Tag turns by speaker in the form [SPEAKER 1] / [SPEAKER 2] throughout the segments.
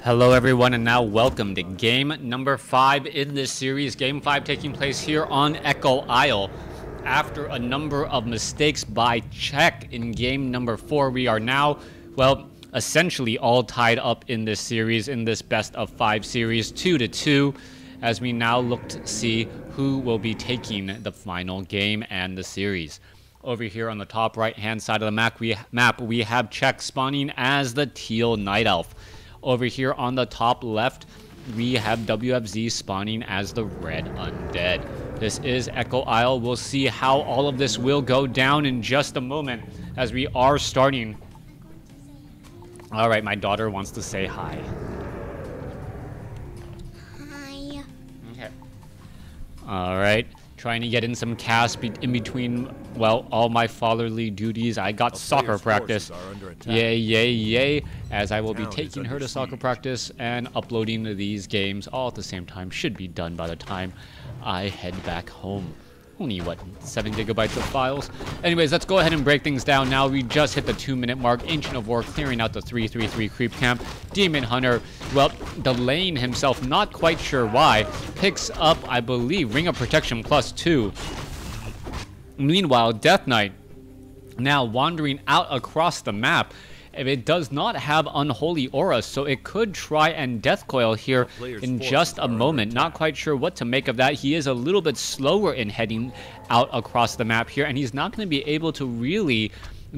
[SPEAKER 1] Hello everyone, and now welcome to game number 5 in this series. Game 5 taking place here on Echo Isle. After a number of mistakes by Czech in game number 4, we are now, well, essentially all tied up in this series, in this best of 5 series, 2-2, as we now look to see who will be taking the final game and the series. Over here on the top right hand side of the map, we have Czech spawning as the Teal Night Elf. Over here on the top left, we have WFZ spawning as the Red Undead. This is Echo Isle. We'll see how all of this will go down in just a moment as we are starting. All right, my daughter wants to say hi.
[SPEAKER 2] Hi.
[SPEAKER 1] Okay. All right. Trying to get in some cast in between, well, all my fatherly duties. I got soccer practice. Yay, yay, yay. As I will be taking her to soccer practice and uploading these games all at the same time. Should be done by the time I head back home. Only, what, 7 gigabytes of files? Anyways, let's go ahead and break things down now. We just hit the 2-minute mark. Ancient of War clearing out the 3-3-3 creep camp. Demon Hunter, well, delaying himself, not quite sure why. Picks up, I believe, Ring of Protection +2. Meanwhile, Death Knight now wandering out across the map. It does not have Unholy Aura, so it could try and Death Coil here in just a moment. Not quite sure what to make of that. He is a little bit slower in heading out across the map here, and he's not going to be able to really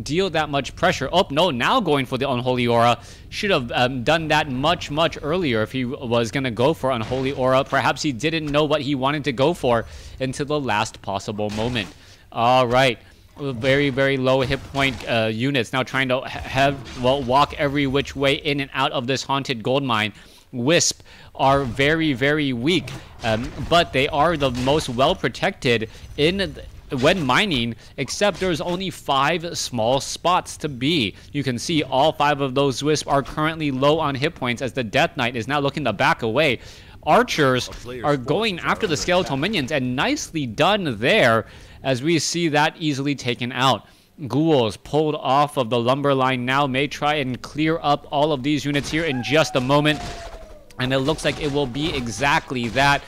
[SPEAKER 1] deal that much pressure. Oh, no, now going for the Unholy Aura. Should have done that much earlier if he was going to go for Unholy Aura. Perhaps he didn't know what he wanted to go for until the last possible moment. All right. Very low hit point units now trying to walk every which way in and out of this haunted gold mine. Wisp are very weak, but they are the most well protected when mining, except there's only 5 small spots to be. You can see all 5 of those Wisp are currently low on hit points as the Death Knight is now looking to back away. Archers are going after the skeletal minions, and nicely done there as we see that easily taken out. Ghouls pulled off of the lumber line now may try and clear up all of these units here in just a moment, and it looks like it will be exactly that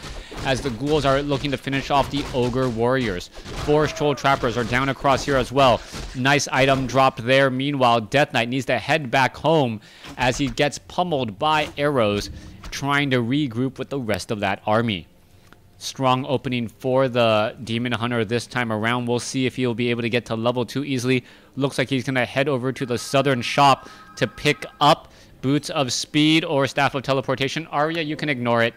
[SPEAKER 1] as the ghouls are looking to finish off the ogre warriors. Forest troll trappers are down across here as well. Nice item dropped there. Meanwhile, Death Knight needs to head back home as he gets pummeled by arrows, trying to regroup with the rest of that army. Strong opening for the Demon Hunter this time around. We'll see if he'll be able to get to level 2 easily. Looks like he's going to head over to the southern shop to pick up Boots of Speed or Staff of Teleportation. Arya, you can ignore it.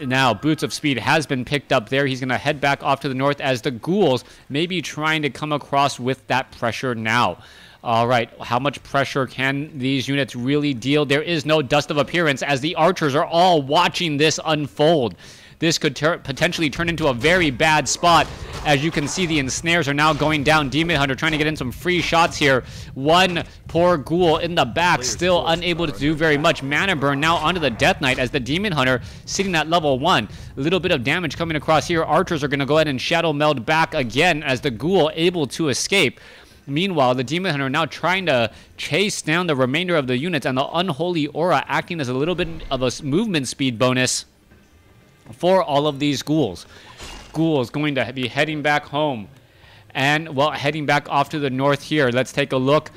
[SPEAKER 1] Now, Boots of Speed has been picked up there. He's going to head back off to the north as the ghouls may be trying to come across with that pressure now. All right, how much pressure can these units really deal? There is no Dust of Appearance as the archers are all watching this unfold. This could potentially turn into a very bad spot. As you can see, the ensnares are now going down. Demon Hunter trying to get in some free shots here. One poor ghoul in the back, still unable to do very much. Mana burn now onto the Death Knight as the Demon Hunter sitting at level 1. A little bit of damage coming across here. Archers are going to go ahead and Shadow Meld back again as the ghoul able to escape. Meanwhile, the Demon Hunter now trying to chase down the remainder of the units, and the Unholy Aura acting as a little bit of a movement speed bonus for all of these ghouls. Ghouls going to be heading back home and, well, heading back off to the north here. Let's take a look.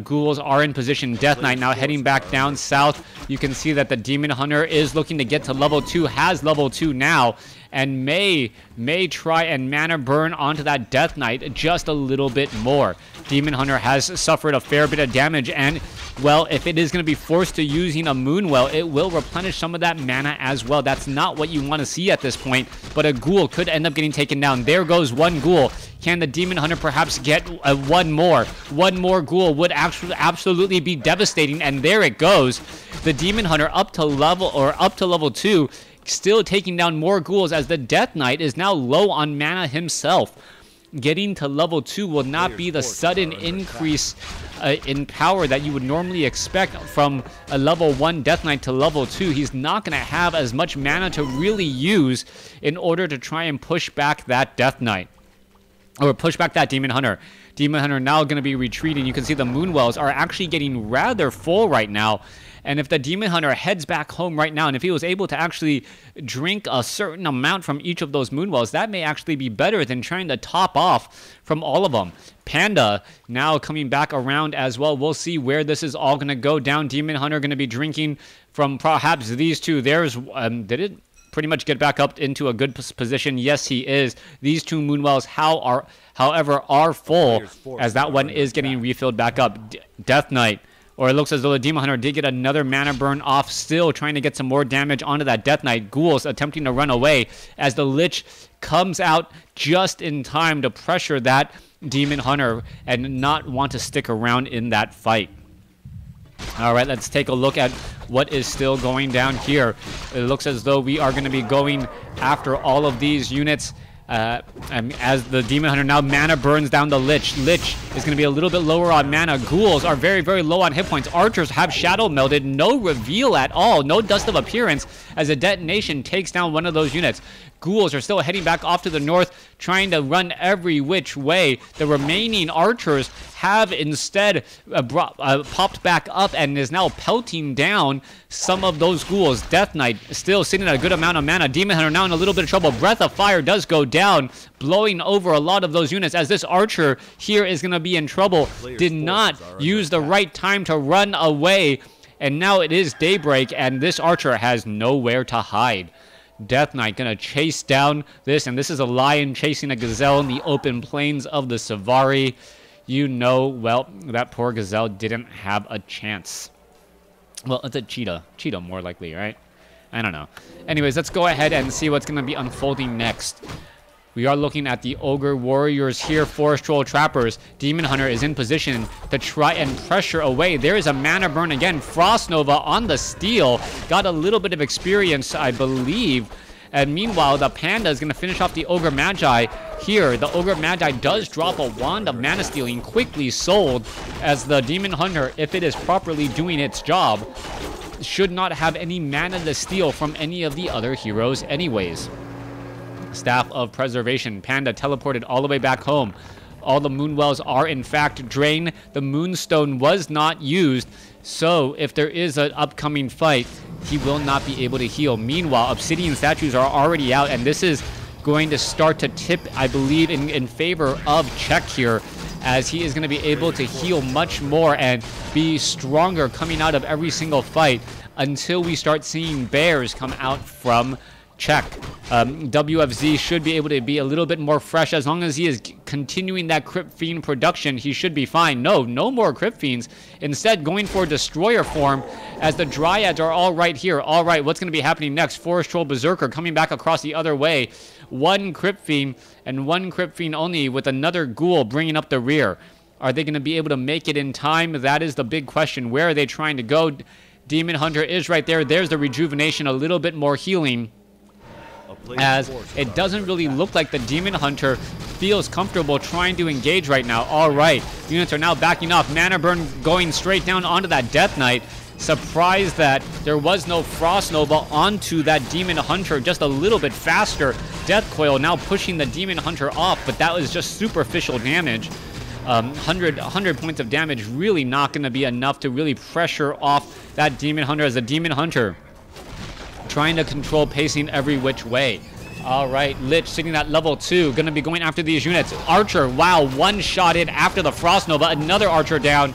[SPEAKER 1] Ghouls are in position. Death Knight now heading back down south. You can see that the Demon Hunter is looking to get to level 2, has level 2 now, and may try and mana burn onto that Death Knight just a little bit more. Demon Hunter has suffered a fair bit of damage, and, well, if it is going to be forced to using a Moonwell, it will replenish some of that mana as well. That's not what you want to see at this point, but a ghoul could end up getting taken down. There goes one ghoul. Can the Demon Hunter perhaps get one more? One more ghoul would actually absolutely be devastating, and there it goes. The Demon Hunter up to level 2, still taking down more ghouls as the Death Knight is now low on mana himself. Getting to level 2 will not be the sudden increase in power that you would normally expect from a level 1 Death Knight to level 2. He's not going to have as much mana to really use in order to try and push back that Death Knight. Or push back that Demon Hunter. Demon Hunter now going to be retreating. You can see the Moonwells are actually getting rather full right now And if the Demon Hunter heads back home right now, and if he was able to actually drink a certain amount from each of those Moonwells, that may actually be better than trying to top off from all of them. Panda now coming back around as well. We'll see where this is all going to go down. Demon Hunter going to be drinking from perhaps these two. There's, did it pretty much get back up into a good position? Yes, he is. These two Moonwells, however, are full, as that one is getting refilled back up. Death Knight, or it looks as though the Demon Hunter did get another mana burn off, still trying to get some more damage onto that Death Knight. Ghouls attempting to run away as the Lich comes out just in time to pressure that Demon Hunter and not want to stick around in that fight. All right, let's take a look at what is still going down here. It looks as though we are going to be going after all of these units. As the Demon Hunter now mana burns down the Lich. Lich is going to be a little bit lower on mana. Ghouls are very, very low on hit points. Archers have shadow melded. No reveal at all. No dust of appearance as a detonation takes down one of those units. Ghouls are still heading back off to the north, trying to run every which way. The remaining archers have instead popped back up and is now pelting down some of those ghouls. Death Knight still sitting at a good amount of mana. Demon Hunter now in a little bit of trouble. Breath of Fire does go down, blowing over a lot of those units as this archer here is going to be in trouble. Did not use the right time to run away, and now it is daybreak and this archer has nowhere to hide. Death Knight gonna chase down this, and this is a lion chasing a gazelle in the open plains of the Savari. You know, well, that poor gazelle didn't have a chance. Well, it's a cheetah. Cheetah more likely, right? I don't know. Anyways, let's go ahead and see what's gonna be unfolding next. We are looking at the Ogre Warriors here, Forest Troll Trappers. Demon Hunter is in position to try and pressure away. There is a mana burn again. Frost Nova on the steal. Got a little bit of experience, I believe. And meanwhile, the Panda is going to finish off the Ogre Magi here. The Ogre Magi does drop a Wand of Mana Stealing, quickly sold, as the Demon Hunter, if it is properly doing its job, should not have any mana to steal from any of the other heroes anyways. Staff of Preservation. Panda teleported all the way back home. All the Moonwells are in fact drained. The Moonstone was not used, so if there is an upcoming fight, he will not be able to heal. Meanwhile, Obsidian Statues are already out, and this is going to start to tip, I believe, in favor of Czech here, as he is going to be able to heal much more and be stronger coming out of every single fight until we start seeing bears come out from Czech. WFZ should be able to be a little bit more fresh. As long as he is continuing that Crypt Fiend production, he should be fine. No more Crypt Fiends. Instead, going for Destroyer form, as the Dryads are all right here. All right, what's going to be happening next? Forest Troll Berserker coming back across the other way. One Crypt Fiend and one Crypt Fiend only, with another Ghoul bringing up the rear. Are they going to be able to make it in time? That is the big question. Where are they trying to go? Demon Hunter is right there. There's the rejuvenation, a little bit more healing, as it doesn't really look like the Demon Hunter feels comfortable trying to engage right now. All right, units are now backing off. Mana burn going straight down onto that Death Knight. Surprised that there was no Frost Nova onto that Demon Hunter just a little bit faster. Death Coil now pushing the Demon Hunter off, but that was just superficial damage. 100 points of damage, really not going to be enough to really pressure off that Demon Hunter, as a Demon Hunter trying to control pacing every which way. All right, Lich sitting at level 2, going to be going after these units. Archer, wow, one-shotted after the Frost Nova. Another Archer down,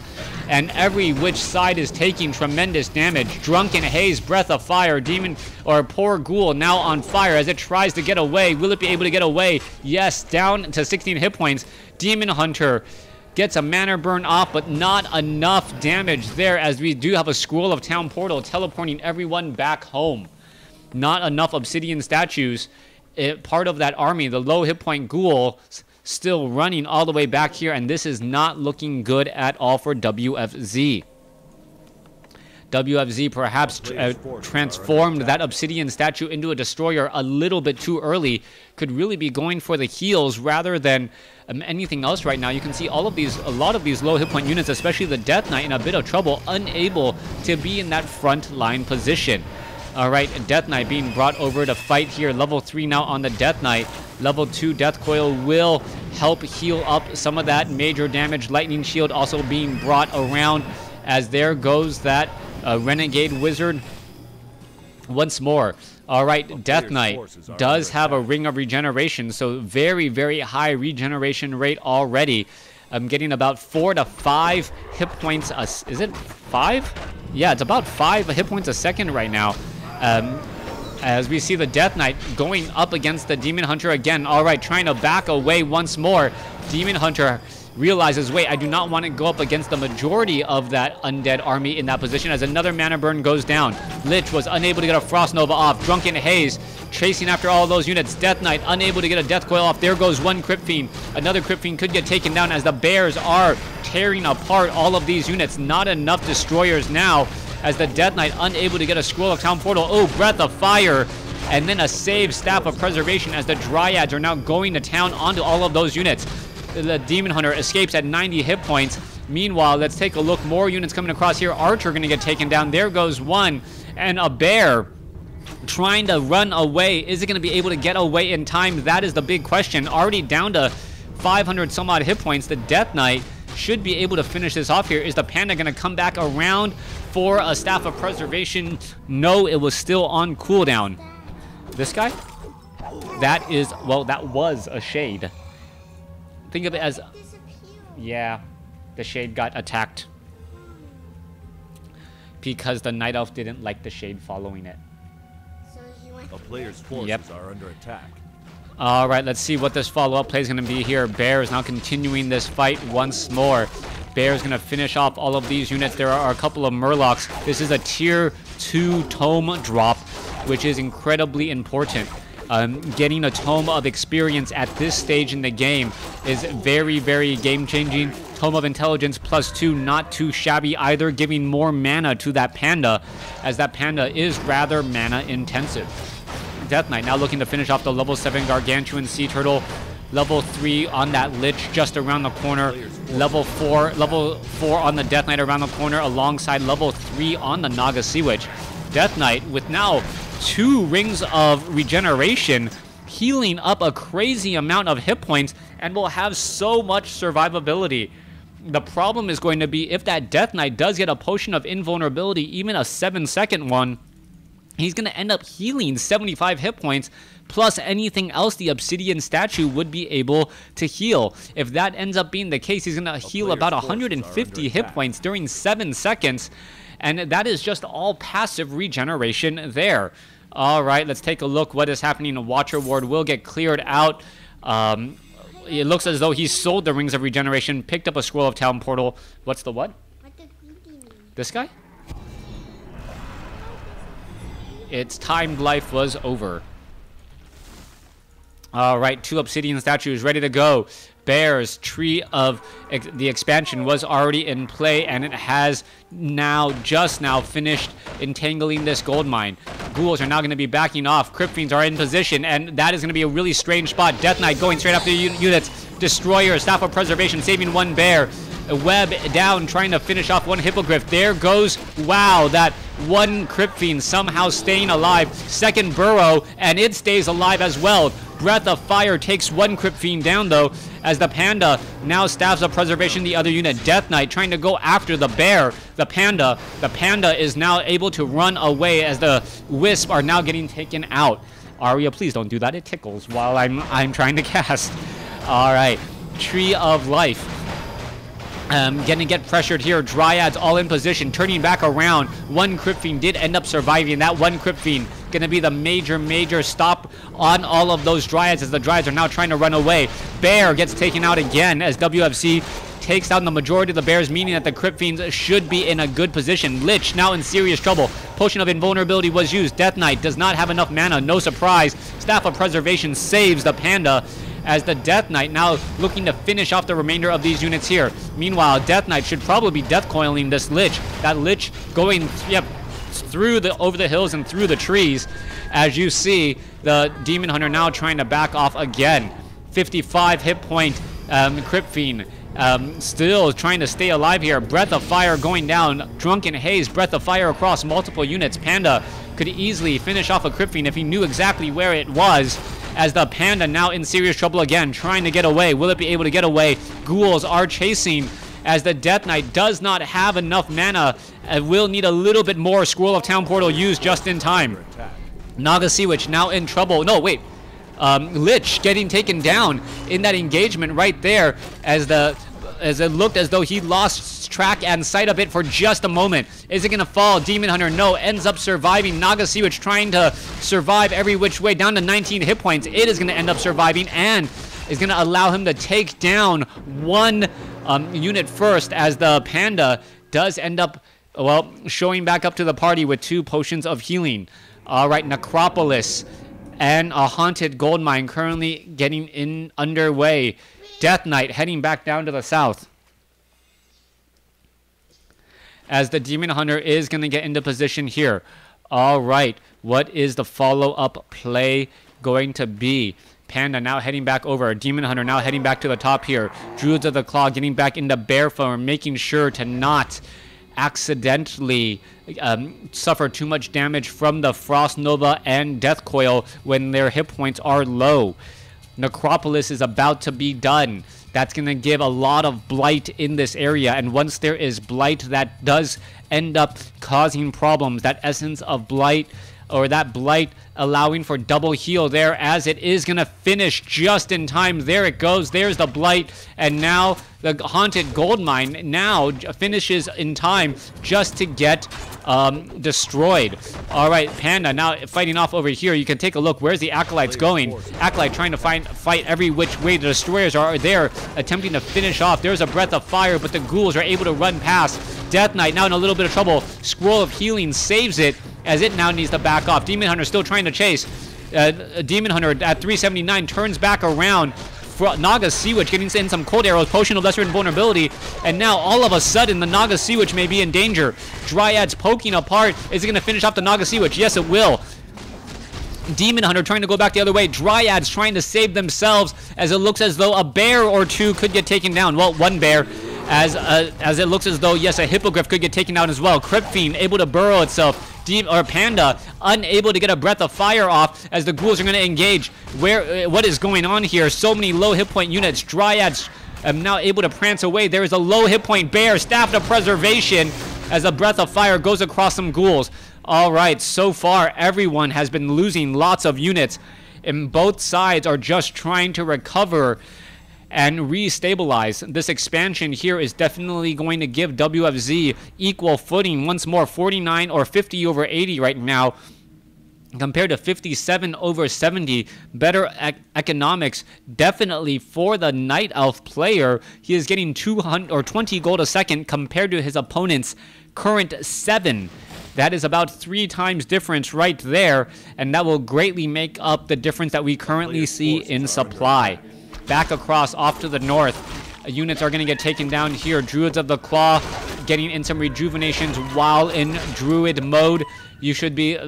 [SPEAKER 1] and every which side is taking tremendous damage. Drunken Haze, Breath of Fire, Demon, or poor Ghoul now on fire as it tries to get away. Will it be able to get away? Yes, down to 16 hit points. Demon Hunter gets a mana burn off, but not enough damage there, as we do have a Scroll of Town Portal teleporting everyone back home. Not enough Obsidian Statues. Part of that army, the low hit point Ghoul, still running all the way back here, and this is not looking good at all for WFZ. WFZ perhaps transformed that Obsidian Statue into a Destroyer a little bit too early. Could really be going for the heals rather than anything else right now. You can see a lot of these low hit point units, especially the Death Knight, in a bit of trouble, unable to be in that front line position. All right, Death Knight being brought over to fight here. Level 3 now on the Death Knight. Level 2 Death Coil will help heal up some of that major damage. Lightning Shield also being brought around, as there goes that Renegade Wizard once more. All right, Death Knight does have a Ring of Regeneration, so very, very high regeneration rate already. I'm getting about 4 to 5 hit points. Is it 5? Yeah, it's about 5 hit points a second right now. As we see the Death Knight going up against the Demon Hunter again. All right, trying to back away once more. Demon Hunter realizes, wait, I do not want to go up against the majority of that undead army in that position, as another mana burn goes down. Lich was unable to get a Frost Nova off. Drunken Haze chasing after all those units. Death Knight unable to get a Death Coil off. There goes one Crypt Fiend. Another Crypt Fiend could get taken down as the bears are tearing apart all of these units. Not enough destroyers now, as the Death Knight unable to get a Scroll of Town Portal. Oh, Breath of Fire. And then a save Staff of Preservation, as the Dryads are now going to town onto all of those units. The Demon Hunter escapes at 90 hit points. Meanwhile, let's take a look. More units coming across here. Archer going to get taken down. There goes one. And a bear trying to run away. Is it going to be able to get away in time? That is the big question. Already down to 500 some odd hit points. The Death Knight should be able to finish this off here. Is the Panda going to come back around for a Staff of Preservation? No, it was still on cooldown. This guy? That is, well, that was a Shade. Think of it as, yeah, the Shade got attacked because the Night Elf didn't like the Shade following it.
[SPEAKER 2] A player's forces are under attack.
[SPEAKER 1] All right, let's see what this follow-up play is going to be here. Bear is now continuing this fight once more. Bear is going to finish off all of these units. There are a couple of Murlocs. This is a tier 2 tome drop, which is incredibly important. Getting a Tome of Experience at this stage in the game is very, very game-changing. Tome of Intelligence +2, not too shabby either, giving more mana to that Panda, as that Panda is rather mana-intensive. Death Knight now looking to finish off the level 7 Gargantuan Sea Turtle. Level 3 on that Lich just around the corner. Level 4 on the Death Knight around the corner, alongside level 3 on the Naga Sea Witch. Death Knight with now 2 rings of regeneration, healing up a crazy amount of hit points, and will have so much survivability. The problem is going to be if that Death Knight does get a potion of invulnerability, even a 7-second one, he's going to end up healing 75 hit points, plus anything else the Obsidian statue would be able to heal. If that ends up being the case, he's going to heal about 150 hit points during 7 seconds. And that is just all passive regeneration there. All right, let's take a look what is happening. Watcher Ward will get cleared out. It looks as though he sold the Rings of Regeneration, picked up a Scroll of Town Portal. What's the what? This guy? Its timed life was over. All right, 2 Obsidian statues ready to go. Bear's Tree of the Expansion was already in play, and it has just now finished entangling this gold mine. Ghouls are now going to be backing off. Crypt Fiends are in position, and that is going to be a really strange spot. Death Knight going straight after units. Destroyer, Staff of Preservation, saving one bear. A web down, trying to finish off one Hippogriff. There goes, wow, that one Crypt Fiend somehow staying alive. Second Burrow, and it stays alive as well. Breath of Fire takes one Crypt Fiend down, though, as the Panda now Staffs of Preservation the other unit. Death Knight trying to go after the bear. The Panda is now able to run away, as the Wisp are now getting taken out. Arya, please don't do that. It tickles while I'm trying to cast. All right, Tree of Life. Gonna get pressured here. Dryads all in position, turning back around. One Crypt Fiend did end up surviving. That one Crypt Fiend gonna be the major stop on all of those Dryads, as the Dryads are now trying to run away. Bear gets taken out again, as WFZ takes down the majority of the bears, meaning that the Crypt Fiends should be in a good position. Lich now in serious trouble. Potion of Invulnerability was used. Death Knight does not have enough mana. No surprise. Staff of Preservation saves the Panda, as the Death Knight now looking to finish off the remainder of these units here. Meanwhile, Death Knight should probably be death coiling this Lich. That Lich going, over the hills and through the trees. As you see, the Demon Hunter now trying to back off again. 55 hit point Crypt Fiend. Still trying to stay alive here. Breath of Fire going down. Drunken Haze, Breath of Fire across multiple units. Panda could easily finish off a Crypt Fiend if he knew exactly where it was, as the Panda now in serious trouble again, trying to get away. Will it be able to get away? Ghouls are chasing as the Death Knight does not have enough mana and will need a little bit more Scroll of Town Portal used just in time. Naga Sea Witch now in trouble. No, wait. Lich getting taken down in that engagement right there as it looked as though he lost track and sight of it for just a moment. Is it going to fall? Demon Hunter, no, ends up surviving. Naga Sea Witch trying to survive every which way down to 19 hit points. It is going to end up surviving and is going to allow him to take down one unit first, as the Panda does end up, well, showing back up to the party with 2 potions of healing. All right, Necropolis and a Haunted Goldmine currently getting underway. Death Knight heading back down to the south, as the Demon Hunter is going to get into position here. All right, what is the follow-up play going to be? Panda now heading back over. Demon Hunter now heading back to the top here. Druids of the Claw getting back into bear form, making sure to not accidentally suffer too much damage from the Frost Nova and Death Coil when their hit points are low. Necropolis is about to be done. That's going to give a lot of blight in this area, and once there is blight, that does end up causing problems. That essence of blight, or that blight allowing for double heal there, as it is going to finish just in time. There it goes. There's the blight, and now the Haunted Goldmine now finishes in time just to get destroyed. All right, Panda now fighting off over here. You can take a look. Where's the Acolytes going? Acolyte trying to fight every which way. The Destroyers are there attempting to finish off. There's a Breath of Fire, but the Ghouls are able to run past. Death Knight now in a little bit of trouble. Scroll of Healing saves it, as it now needs to back off. Demon Hunter still trying to chase. Demon Hunter at 379 turns back around. Naga Sea Witch getting in some cold arrows, Potion of Lesser Invulnerability, and now all of a sudden the Naga Sea Witch may be in danger. Dryads poking apart. Is it going to finish off the Naga Sea Witch? Yes, it will. Demon Hunter trying to go back the other way. Dryads trying to save themselves, as it looks as though a bear or two could get taken down. Well, one bear, as it looks as though, yes, a Hippogriff could get taken down as well. Crypt Fiend able to burrow itself. Panda unable to get a Breath of Fire off, as the Ghouls are going to engage. What is going on here? So many low hit point units. Dryads now able to prance away. There is a low hit point bear. Staff of Preservation, as a Breath of Fire goes across some Ghouls. All right, so far everyone has been losing lots of units, and both sides are just trying to recover and restabilize. This expansion here is definitely going to give WFZ equal footing once more. 49 or 50 over 80 right now, compared to 57 over 70. Better economics definitely for the Night Elf player. He is getting 200 or 20 gold a second compared to his opponent's current 7. That is about 3 times difference right there, and that will greatly make up the difference that we currently see in supply. Back across off to the north, units are going to get taken down here. Druids of the Claw getting in some rejuvenations while in Druid mode. You should be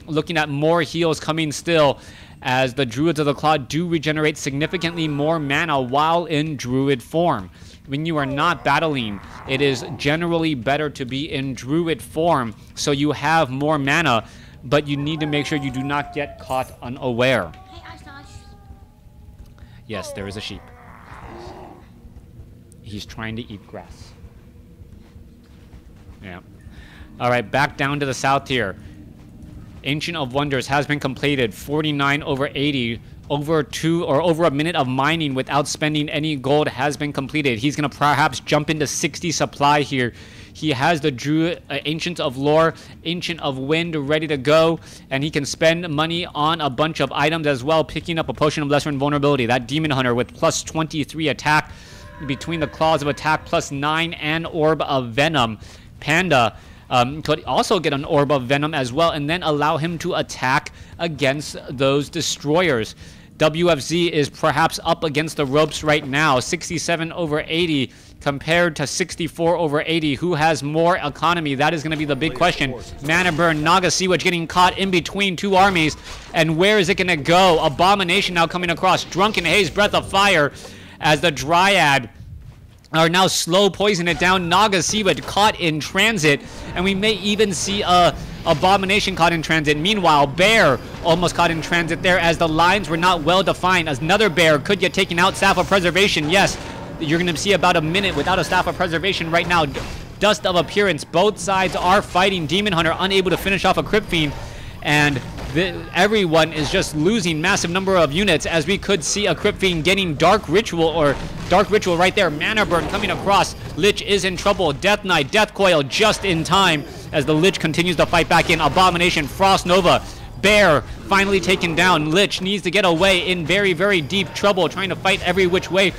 [SPEAKER 1] looking at more heals coming still, as the Druids of the Claw do regenerate significantly more mana while in Druid form. When you are not battling, it is generally better to be in Druid form, so you have more mana, but you need to make sure you do not get caught unaware. Yes, there is a sheep. He's trying to eat grass. Yeah. All right, back down to the south here. Ancient of Wonders has been completed. 49 over 80. Over a minute of mining without spending any gold has been completed. He's going to perhaps jump into 60 supply here. He has the Druid, Ancient of Lore, Ancient of Wind ready to go, and he can spend money on a bunch of items as well, picking up a Potion of Lesser Invulnerability. That Demon Hunter with plus 23 attack between the Claws of Attack, plus 9, and Orb of Venom. Panda could also get an Orb of Venom as well, and then allow him to attack against those Destroyers. WFZ is perhaps up against the ropes right now. 67 over 80 compared to 64 over 80. Who has more economy? That is going to be the big question. Mana Burn, Naga Sea Witch getting caught in between 2 armies. And where is it going to go? Abomination now coming across. Drunken Haze, Breath of Fire, as the Dryad are now slow poisoning it down. Naga Sea Witch caught in transit, and we may even see a Abomination caught in transit. Meanwhile, Bear almost caught in transit there, as the lines were not well defined. As another Bear could get taken out. Staff of Preservation, yes. You're going to see about a minute without a Staff of Preservation right now. Dust of Appearance. Both sides are fighting. Demon Hunter unable to finish off a Crypt Fiend. And everyone is just losing massive number of units, as we could see a Crypt Fiend getting Dark Ritual right there. Mana Burn coming across. Lich is in trouble. Death Knight, Death Coil just in time as the Lich continues to fight back in. Abomination, Frost Nova. Bear finally taken down. Lich needs to get away, in very, very deep trouble, trying to fight every which way.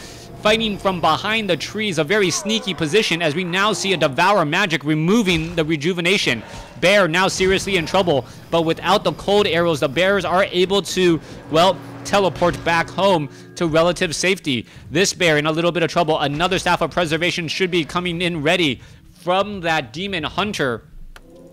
[SPEAKER 1] Fighting from behind the trees, a very sneaky position, as we now see a Devour Magic removing the rejuvenation. Bear now seriously in trouble, but without the cold arrows, the bears are able to, well, teleport back home to relative safety. This bear in a little bit of trouble. Another Staff of Preservation should be coming in ready from that Demon Hunter,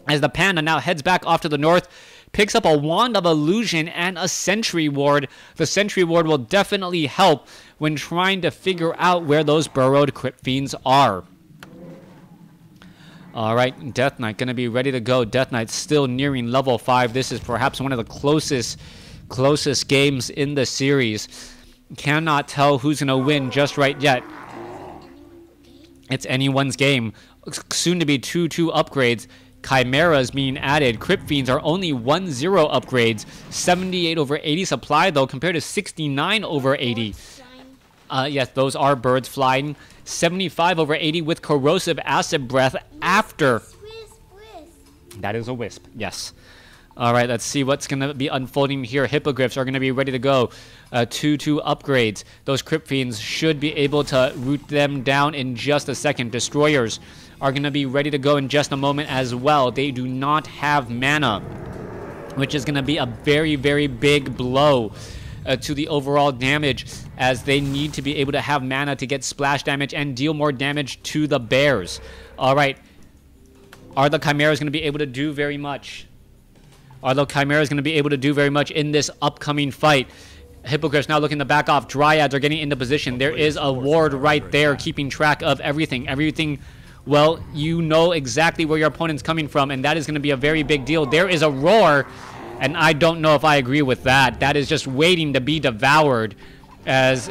[SPEAKER 1] as the panda now heads back off to the north. Picks up a Wand of Illusion and a Sentry Ward. The Sentry Ward will definitely help when trying to figure out where those burrowed Crypt Fiends are. Alright, Death Knight going to be ready to go. Death Knight still nearing level 5. This is perhaps one of the closest games in the series. Cannot tell who's going to win just right yet. It's anyone's game. Soon to be 2-2 upgrades. Chimeras being added. Crypt Fiends are only 1-0 upgrades. 78 over 80 supply, though, compared to 69 over 80. Yes, those are birds flying. 75 over 80 with Corrosive Acid Breath after. That is a wisp, yes. All right, let's see what's going to be unfolding here. Hippogriffs are going to be ready to go. 2-2 upgrades. Those Crypt Fiends should be able to root them down in just a second. Destroyers are going to be ready to go in just a moment as well. They do not have mana, which is going to be a very, very big blow to the overall damage, as they need to be able to have mana to get splash damage and deal more damage to the bears. All right. Are the Chimeras going to be able to do very much? Are the Chimeras going to be able to do very much in this upcoming fight? Hippogriffs now looking to back off. Dryads are getting into position. There is a ward right there keeping track of everything. Well, you know exactly where your opponent's coming from, and that is going to be a very big deal. There is a roar, and I don't know if I agree with that. That is just waiting to be devoured, as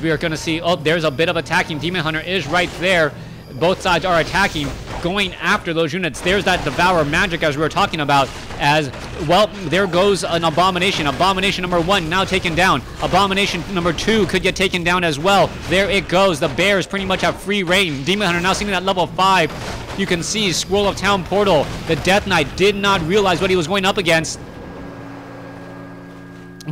[SPEAKER 1] we are going to see. Oh, there's a bit of attacking. Demon Hunter is right there. Both sides are attacking, going after those units. There's that Devour Magic, as we were talking about, as, well, there goes an Abomination. Abomination number 1 now taken down. Abomination number 2 could get taken down as well. There it goes. The bears pretty much have free reign. Demon Hunter now sitting at level 5. You can see Scroll of Town Portal. The Death Knight did not realize what he was going up against,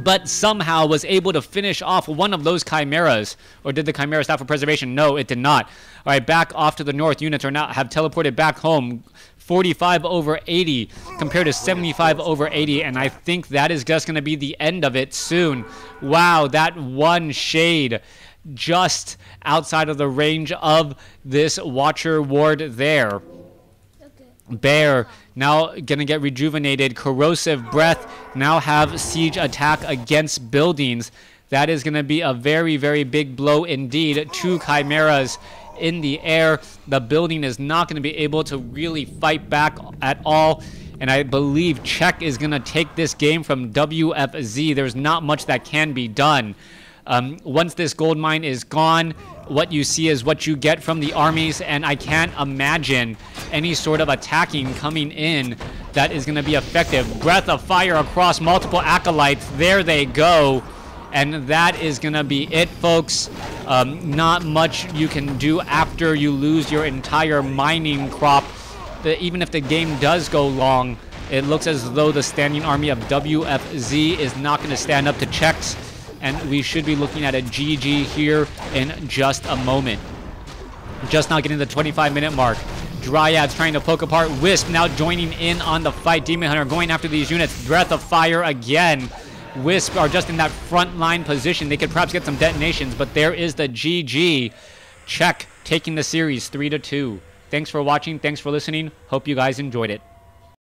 [SPEAKER 1] but somehow was able to finish off one of those Chimeras. Or did the Chimera Staff of Preservation? No, it did not. All right, back off to the north. Units are now have teleported back home. 45 over 80 compared to 75 over 80, and I think that is just going to be the end of it soon. Wow, that one shade just outside of the range of this Watcher Ward there. Bear now gonna get rejuvenated. Corrosive Breath now have siege attack against buildings. That is gonna be a very, very big blow indeed. 2 Chimeras in the air. The building is not gonna be able to really fight back at all, and I believe Czech is gonna take this game from WFZ. There's not much that can be done. Once this gold mine is gone, what you see is what you get from the armies, and I can't imagine any sort of attacking coming in that is going to be effective. Breath of Fire across multiple acolytes. There they go. And that is going to be it, folks. Not much you can do after you lose your entire mining crop. Even if the game does go long, it looks as though the standing army of WFZ is not going to stand up to Czechs. And we should be looking at a GG here in just a moment. Just now getting the 25-minute mark. Dryads trying to poke apart. Wisp now joining in on the fight. Demon Hunter going after these units. Breath of Fire again. Wisp are just in that front line position. They could perhaps get some detonations, but there is the GG. Czech taking the series 3-2. Thanks for watching. Thanks for listening. Hope you guys enjoyed it.